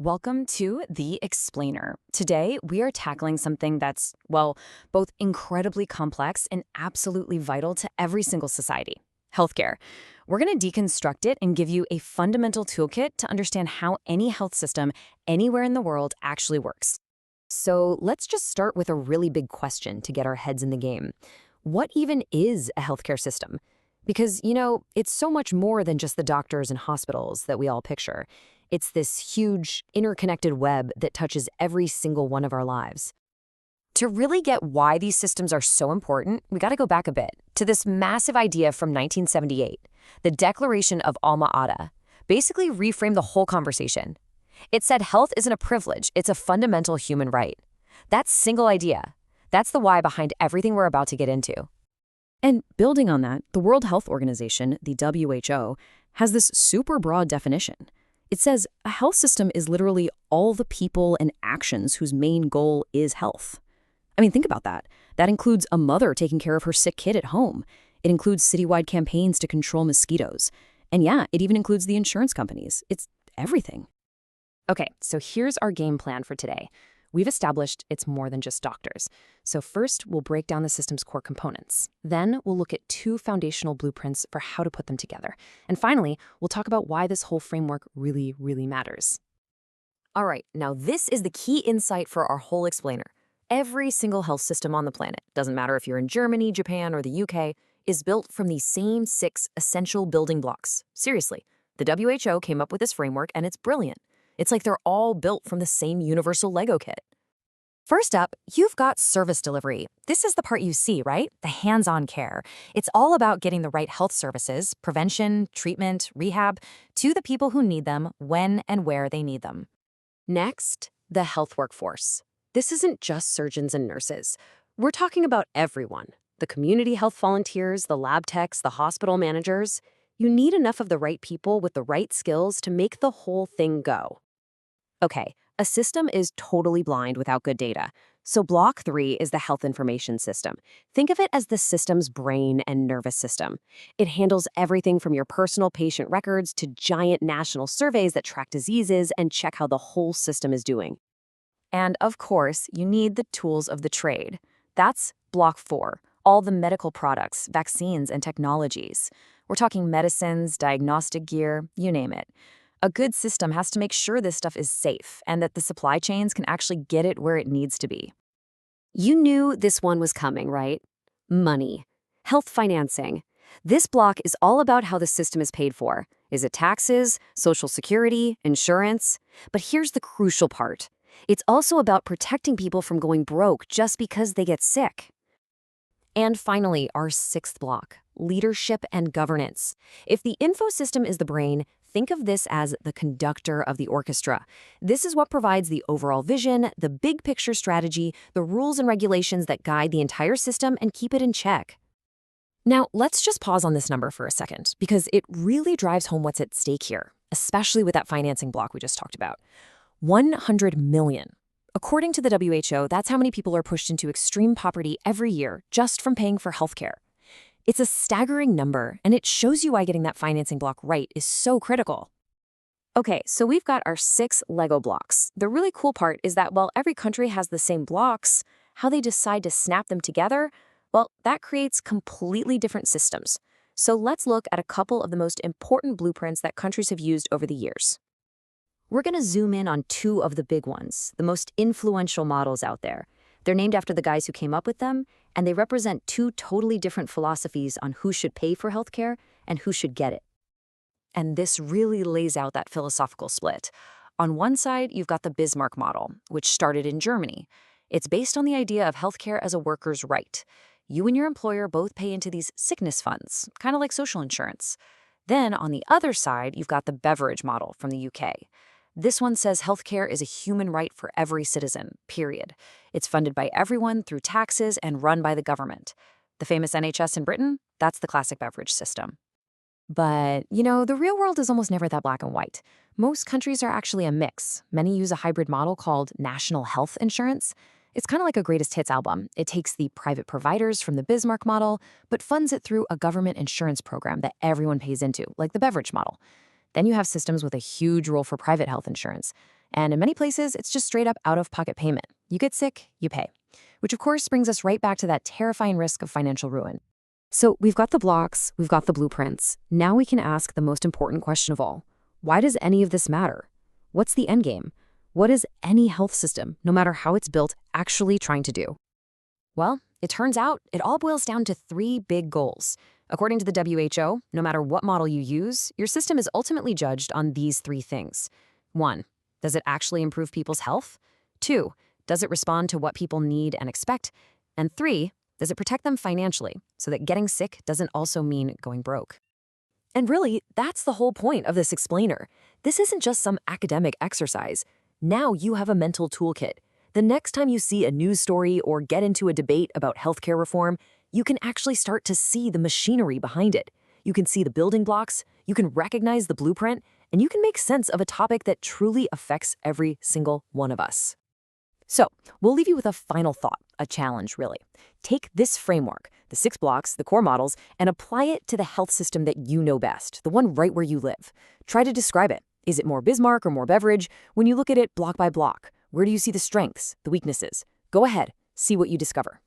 Welcome to The Explainer. Today, we are tackling something that's, well, both incredibly complex and absolutely vital to every single society: healthcare. We're going to deconstruct it and give you a fundamental toolkit to understand how any health system anywhere in the world actually works. So let's just start with a really big question to get our heads in the game. What even is a healthcare system? Because, it's so much more than just the doctors and hospitals that we all picture. It's this huge, interconnected web that touches every single one of our lives. To really get why these systems are so important, we got to go back a bit to this massive idea from 1978. The Declaration of Alma Ata basically reframed the whole conversation. It said health isn't a privilege, it's a fundamental human right. That single idea, that's the why behind everything we're about to get into. And building on that, the World Health Organization, the WHO, has this super broad definition. It says a health system is literally all the people and actions whose main goal is health. I mean, think about that. That includes a mother taking care of her sick kid at home. It includes citywide campaigns to control mosquitoes. And yeah, it even includes the insurance companies. It's everything. Okay, so here's our game plan for today. We've established it's more than just doctors. So first, we'll break down the system's core components. Then we'll look at two foundational blueprints for how to put them together. And finally, we'll talk about why this whole framework really, really matters. All right, now this is the key insight for our whole explainer. Every single health system on the planet, doesn't matter if you're in Germany, Japan, or the UK, is built from these same 6 essential building blocks. Seriously, the WHO came up with this framework and it's brilliant. It's like they're all built from the same universal Lego kit. First up, you've got service delivery. This is the part you see, right? The hands-on care. It's all about getting the right health services, prevention, treatment, rehab, to the people who need them, when and where they need them. Next, the health workforce. This isn't just surgeons and nurses. We're talking about everyone. The community health volunteers, the lab techs, the hospital managers. You need enough of the right people with the right skills to make the whole thing go. Okay, a system is totally blind without good data. So Block 3 is the health information system. Think of it as the system's brain and nervous system. It handles everything from your personal patient records to giant national surveys that track diseases and check how the whole system is doing. And of course, you need the tools of the trade. That's Block 4, all the medical products, vaccines, and technologies. We're talking medicines, diagnostic gear, you name it. A good system has to make sure this stuff is safe and that the supply chains can actually get it where it needs to be. You knew this one was coming, right? Money. Health financing. This block is all about how the system is paid for. Is it taxes, social security, insurance? But here's the crucial part. It's also about protecting people from going broke just because they get sick. And finally, our 6th block, leadership and governance. If the info system is the brain, think of this as the conductor of the orchestra. This is what provides the overall vision, the big picture strategy, the rules and regulations that guide the entire system and keep it in check. Now, let's just pause on this number for a second, because it really drives home what's at stake here, especially with that financing block we just talked about. 100 million. According to the WHO, that's how many people are pushed into extreme poverty every year just from paying for healthcare. It's a staggering number, and it shows you why getting that financing block right is so critical. Okay, so we've got our 6 Lego blocks. The really cool part is that while every country has the same blocks, how they decide to snap them together, well, that creates completely different systems. So let's look at a couple of the most important blueprints that countries have used over the years. We're going to zoom in on 2 of the big ones, the most influential models out there. They're named after the guys who came up with them, and they represent 2 totally different philosophies on who should pay for healthcare and who should get it. And this really lays out that philosophical split. On one side, you've got the Bismarck model, which started in Germany. It's based on the idea of healthcare as a worker's right. You and your employer both pay into these sickness funds, kind of like social insurance. Then on the other side, you've got the Beveridge model from the UK. This one says healthcare is a human right for every citizen, period. It's funded by everyone through taxes and run by the government. The famous NHS in Britain, that's the classic Beveridge system. But, the real world is almost never that black and white. Most countries are actually a mix. Many use a hybrid model called national health insurance. It's kind of like a greatest hits album. It takes the private providers from the Bismarck model, but funds it through a government insurance program that everyone pays into, like the Beveridge model. Then you have systems with a huge role for private health insurance. And in many places, it's just straight up out-of-pocket payment. You get sick, you pay. Which of course brings us right back to that terrifying risk of financial ruin. So we've got the blocks, we've got the blueprints. Now we can ask the most important question of all. Why does any of this matter? What's the end game? What is any health system, no matter how it's built, actually trying to do? Well, it turns out it all boils down to three big goals. According to the WHO, no matter what model you use, your system is ultimately judged on these three things. 1. Does it actually improve people's health? 2. Does it respond to what people need and expect? And 3. Does it protect them financially so that getting sick doesn't also mean going broke? And really, that's the whole point of this explainer. This isn't just some academic exercise. Now you have a mental toolkit. The next time you see a news story or get into a debate about healthcare reform, you can actually start to see the machinery behind it. You can see the building blocks, you can recognize the blueprint, and you can make sense of a topic that truly affects every single one of us. So, we'll leave you with a final thought, a challenge really. Take this framework, the 6 blocks, the core models, and apply it to the health system that you know best, the one right where you live. Try to describe it. Is it more Bismarck or more Beveridge? When you look at it block by block, where do you see the strengths, the weaknesses? Go ahead, see what you discover.